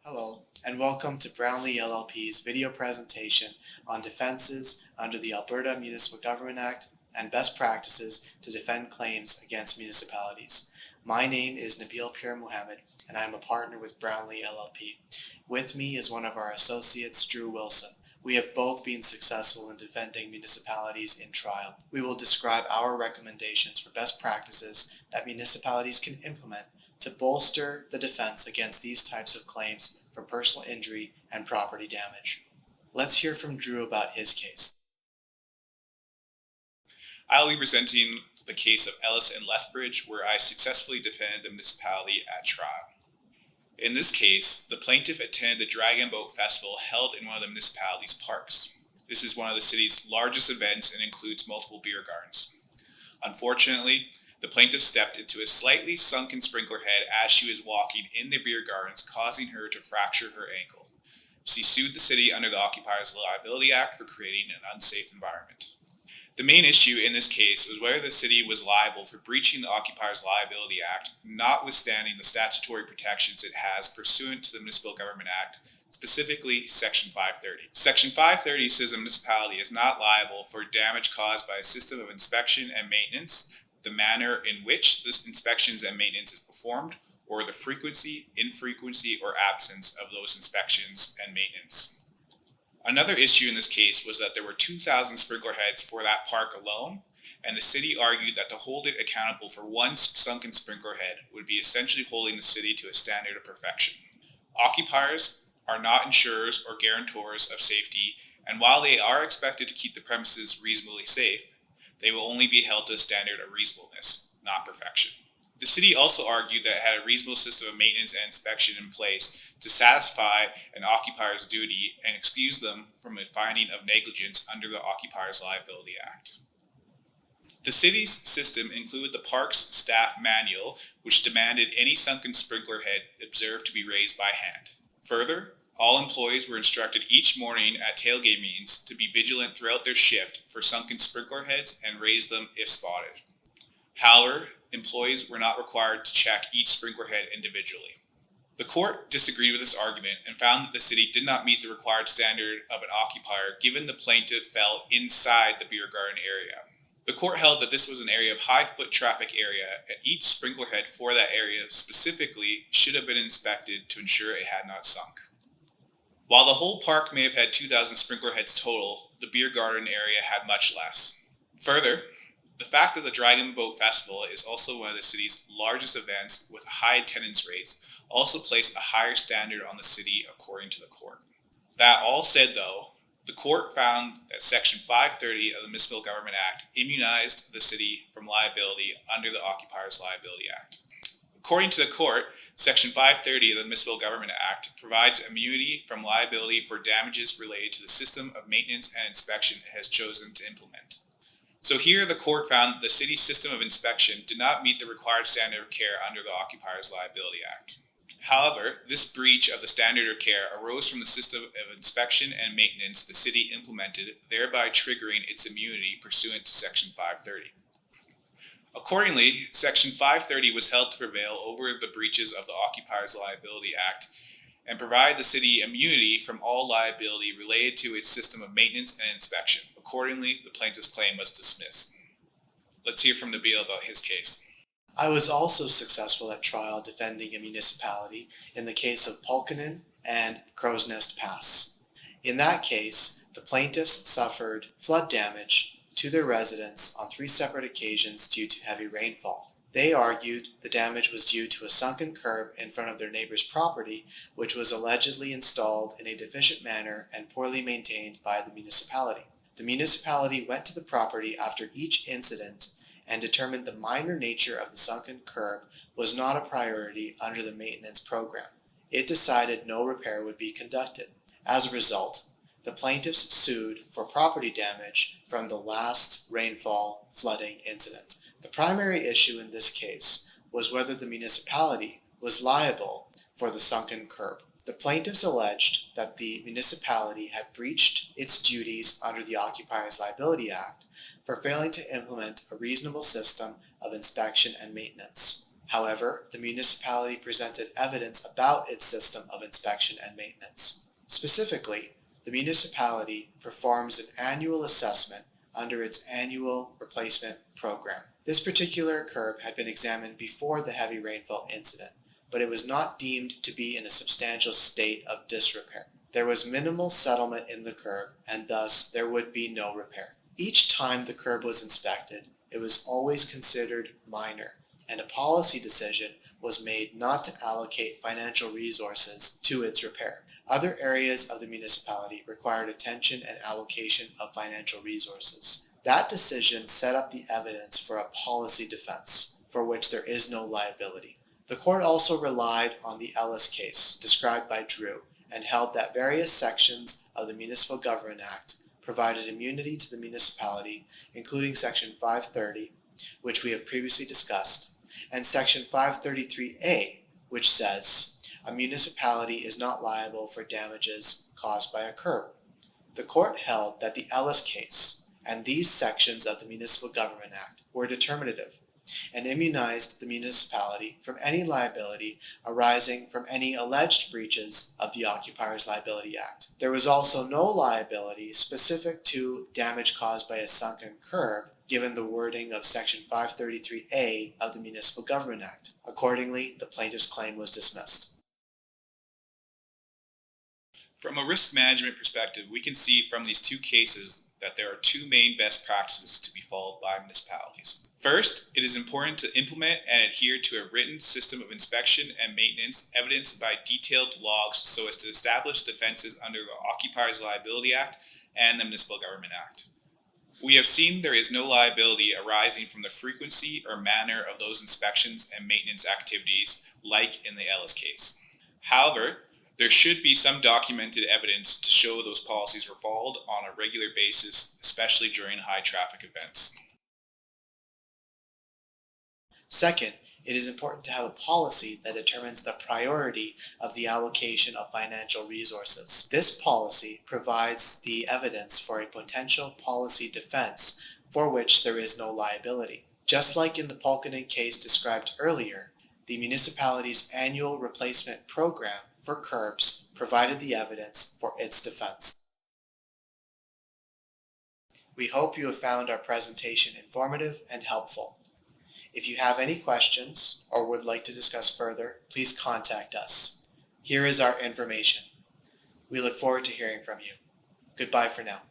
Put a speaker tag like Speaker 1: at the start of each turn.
Speaker 1: Hello, and welcome to Brownlee LLP's video presentation on defenses under the Alberta Municipal Government Act and best practices to defend claims against municipalities. My name is Nabil Pir Mohammed, and I am a partner with Brownlee LLP. With me is one of our associates, Drew Wilson. We have both been successful in defending municipalities in trial. We will describe our recommendations for best practices that municipalities can implement to bolster the defense against these types of claims for personal injury and property damage. Let's hear from Drew about his case.
Speaker 2: I'll be presenting the case of Ellis and Lethbridge, where I successfully defended the municipality at trial. In this case, the plaintiff attended the Dragon Boat Festival held in one of the municipality's parks. This is one of the city's largest events and includes multiple beer gardens. Unfortunately, the plaintiff stepped into a slightly sunken sprinkler head as she was walking in the beer gardens, causing her to fracture her ankle. She sued the city under the Occupiers Liability Act for creating an unsafe environment. The main issue in this case was whether the city was liable for breaching the Occupiers Liability Act, notwithstanding the statutory protections it has pursuant to the Municipal Government Act, specifically Section 530. Section 530 says a municipality is not liable for damage caused by a system of inspection and maintenance, the manner in which this inspections and maintenance is performed, or the frequency, infrequency, or absence of those inspections and maintenance. Another issue in this case was that there were 2,000 sprinkler heads for that park alone, and the city argued that to hold it accountable for one sunken sprinkler head would be essentially holding the city to a standard of perfection. Occupiers are not insurers or guarantors of safety, and while they are expected to keep the premises reasonably safe, they will only be held to a standard of reasonableness, not perfection. The city also argued that it had a reasonable system of maintenance and inspection in place to satisfy an occupier's duty and excuse them from a finding of negligence under the Occupiers Liability Act. The city's system included the park's staff manual, which demanded any sunken sprinkler head observed to be raised by hand. Further, all employees were instructed each morning at tailgate meetings to be vigilant throughout their shift for sunken sprinkler heads and raise them if spotted. However, employees were not required to check each sprinkler head individually. The court disagreed with this argument and found that the city did not meet the required standard of an occupier given the plaintiff fell inside the beer garden area. The court held that this was an area of high foot traffic area and each sprinkler head for that area specifically should have been inspected to ensure it had not sunk. While the whole park may have had 2,000 sprinkler heads total, the beer garden area had much less. Further, the fact that the Dragon Boat Festival is also one of the city's largest events with high attendance rates also placed a higher standard on the city according to the court. That all said though, the court found that Section 530 of the Municipal Government Act immunized the city from liability under the Occupiers Liability Act. According to the court, Section 530 of the Municipal Government Act provides immunity from liability for damages related to the system of maintenance and inspection it has chosen to implement. So here the court found that the city's system of inspection did not meet the required standard of care under the Occupiers Liability Act. However, this breach of the standard of care arose from the system of inspection and maintenance the city implemented, thereby triggering its immunity pursuant to Section 530. Accordingly, Section 530 was held to prevail over the breaches of the Occupiers Liability Act and provide the city immunity from all liability related to its system of maintenance and inspection. Accordingly, the plaintiff's claim was dismissed. Let's hear from Nabil about his case.
Speaker 1: I was also successful at trial defending a municipality in the case of Pulkinen and Crow's Nest Pass. In that case, the plaintiffs suffered flood damage to their residence on 3 separate occasions due to heavy rainfall. They argued the damage was due to a sunken curb in front of their neighbor's property, which was allegedly installed in a deficient manner and poorly maintained by the municipality. The municipality went to the property after each incident and determined the minor nature of the sunken curb was not a priority under the maintenance program. It decided no repair would be conducted. As a result, the plaintiffs sued for property damage from the last rainfall flooding incident. The primary issue in this case was whether the municipality was liable for the sunken curb. The plaintiffs alleged that the municipality had breached its duties under the Occupiers Liability Act for failing to implement a reasonable system of inspection and maintenance. However, the municipality presented evidence about its system of inspection and maintenance. Specifically, the municipality performs an annual assessment under its annual replacement program. This particular curb had been examined before the heavy rainfall incident, but it was not deemed to be in a substantial state of disrepair. There was minimal settlement in the curb, and thus there would be no repair. Each time the curb was inspected, it was always considered minor, and a policy decision was made not to allocate financial resources to its repair. Other areas of the municipality required attention and allocation of financial resources. That decision set up the evidence for a policy defense, for which there is no liability. The court also relied on the Ellis case, described by Drew, and held that various sections of the Municipal Government Act provided immunity to the municipality, including Section 530, which we have previously discussed, and Section 533A, which says a municipality is not liable for damages caused by a curb. The court held that the Ellis case and these sections of the Municipal Government Act were determinative and immunized the municipality from any liability arising from any alleged breaches of the Occupiers Liability Act. There was also no liability specific to damage caused by a sunken curb, given the wording of Section 533A of the Municipal Government Act. Accordingly, the plaintiff's claim was dismissed.
Speaker 2: From a risk management perspective, we can see from these two cases that there are two main best practices to be followed by municipalities. First, it is important to implement and adhere to a written system of inspection and maintenance evidenced by detailed logs so as to establish defenses under the Occupiers Liability Act and the Municipal Government Act. We have seen there is no liability arising from the frequency or manner of those inspections and maintenance activities, like in the Ellis case. However, there should be some documented evidence to show those policies were followed on a regular basis, especially during high traffic events.
Speaker 1: Second, it is important to have a policy that determines the priority of the allocation of financial resources. This policy provides the evidence for a potential policy defense for which there is no liability. Just like in the Pulkkinen case described earlier, the municipality's annual replacement program for curbs provided the evidence for its defense. We hope you have found our presentation informative and helpful. If you have any questions or would like to discuss further, please contact us. Here is our information. We look forward to hearing from you. Goodbye for now.